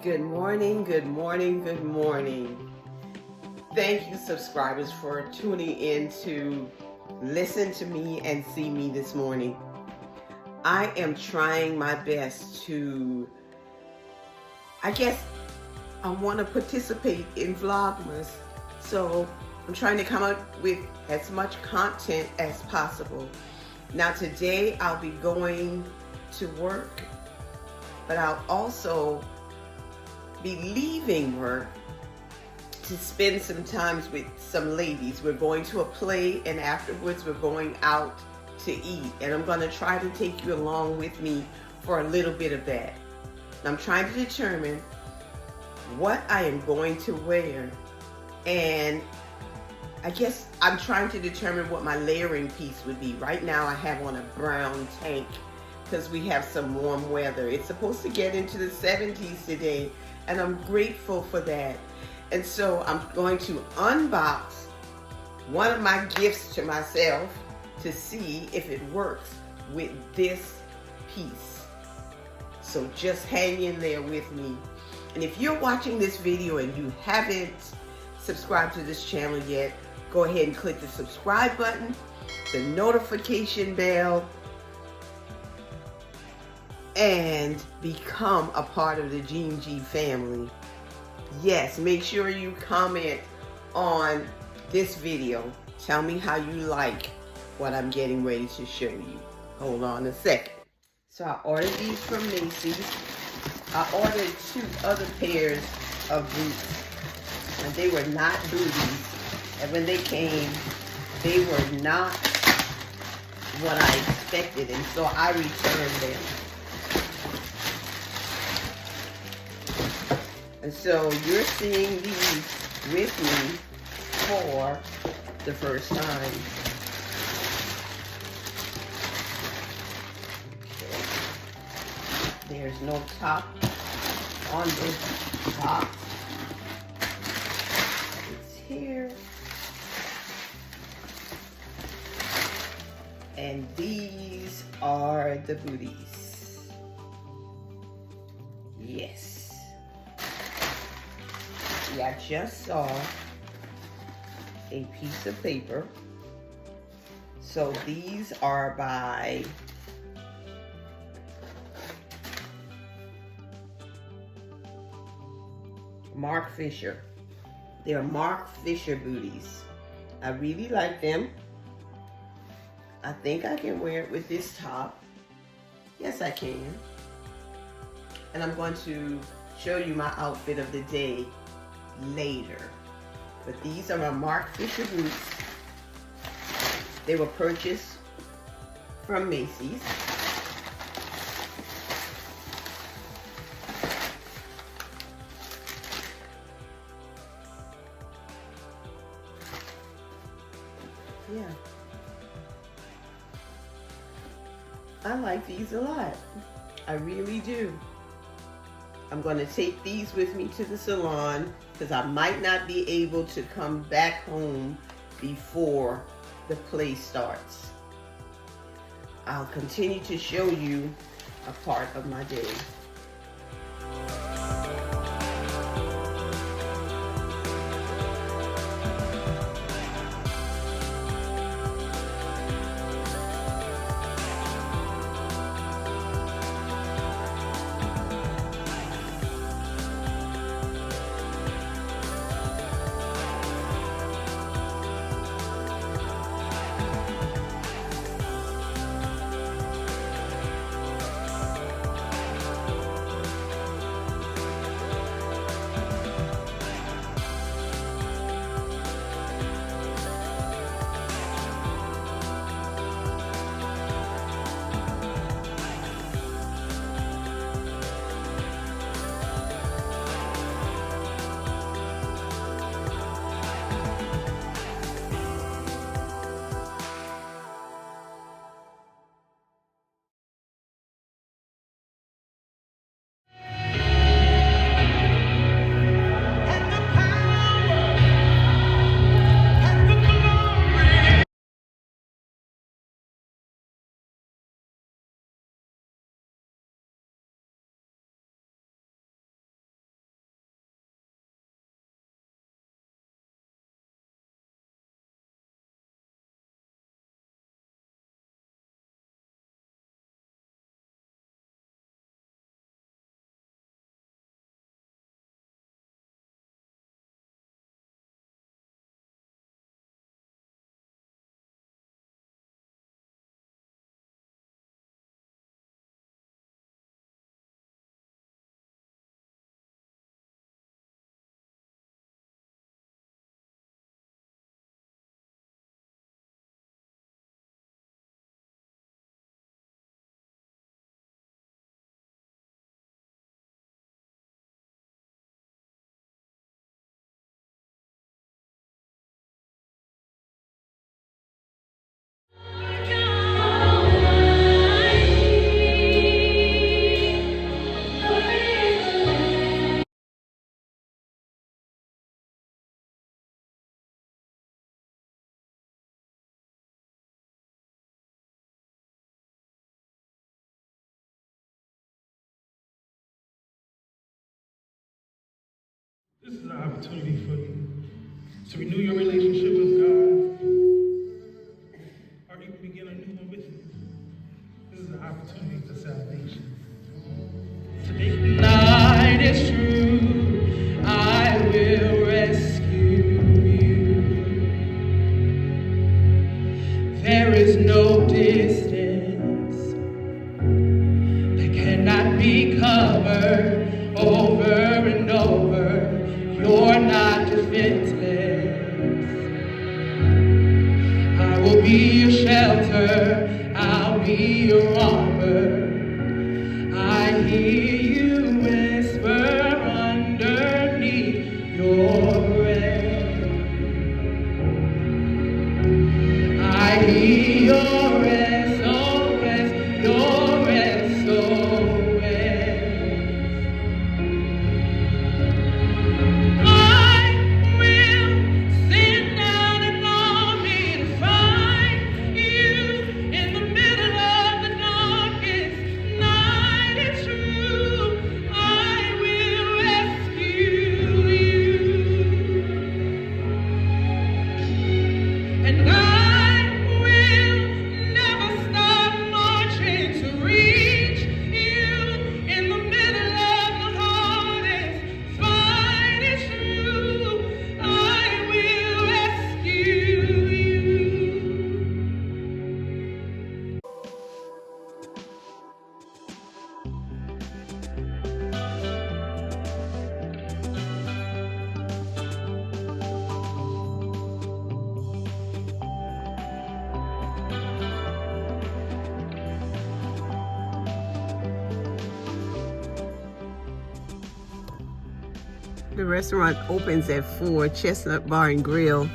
Good morning, good morning, good morning. Thank you, subscribers, for tuning in to listen to me and see me this morning. I am trying my best to, I want to participate in Vlogmas. So I'm trying to come up with as much content as possible. Now today I'll be going to work, but I'll also be leaving work to spend some time with some ladies. We're going to a play, and afterwards we're going out to eat, and I'm going to try to take you along with me for a little bit of that. I'm trying to determine what I am going to wear, and I guess I'm trying to determine what my layering piece would be. Right now I have on a brown tank because we have some warm weather. It's supposed to get into the 70s today, and I'm grateful for that. And so I'm going to unbox one of my gifts to myself to see if it works with this piece. So just hang in there with me. And if you're watching this video and you haven't subscribed to this channel yet, go ahead and click the subscribe button, the notification bell, and become a part of the Gene G family. Yes, make sure you comment on this video. Tell me how you like what I'm getting ready to show you. Hold on a second. So I ordered these from Macy's. I ordered 2 other pairs of boots, and they were not booties. And when they came, they were not what I expected, and so I returned them. And so you're seeing these with me for the first time. Okay. There's no top on this box. It's here. And these are the booties. Yes. I just saw a piece of paper. So these are by Marc Fischer. They're Marc Fischer booties. I really like them. I think I can wear it with this top. Yes, I can. And I'm going to show you my outfit of the day later. But these are my Marc Fischer boots. They were purchased from Macy's. Yeah. I like these a lot. I really do. I'm going to take these with me to the salon because I might not be able to come back home before the play starts. I'll continue to show you a part of my day. This is an opportunity for you to renew your relationship with God, or even begin a new one with Him. This is an opportunity for salvation. Tonight is true, I will rescue you. There is no distance that cannot be covered over and over. You're not defenseless. I will be your shelter, I'll be your armor. I hear you whisper underneath your breath. I hear your SOS, your SOS. I will send out an army to find you in the middle of the darkest night. It's true, I will rescue you, and I will never stop marching to reach you in the middle of the hardest fight. It's true, I will rescue you. The restaurant opens at 4, Chestnut Bar and Grill.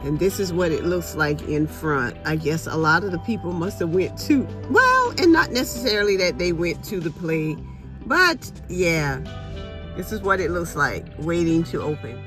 And this is what it looks like in front. I guess a lot of the people must have went to, well, and not necessarily that they went to the play, but yeah, this is what it looks like waiting to open.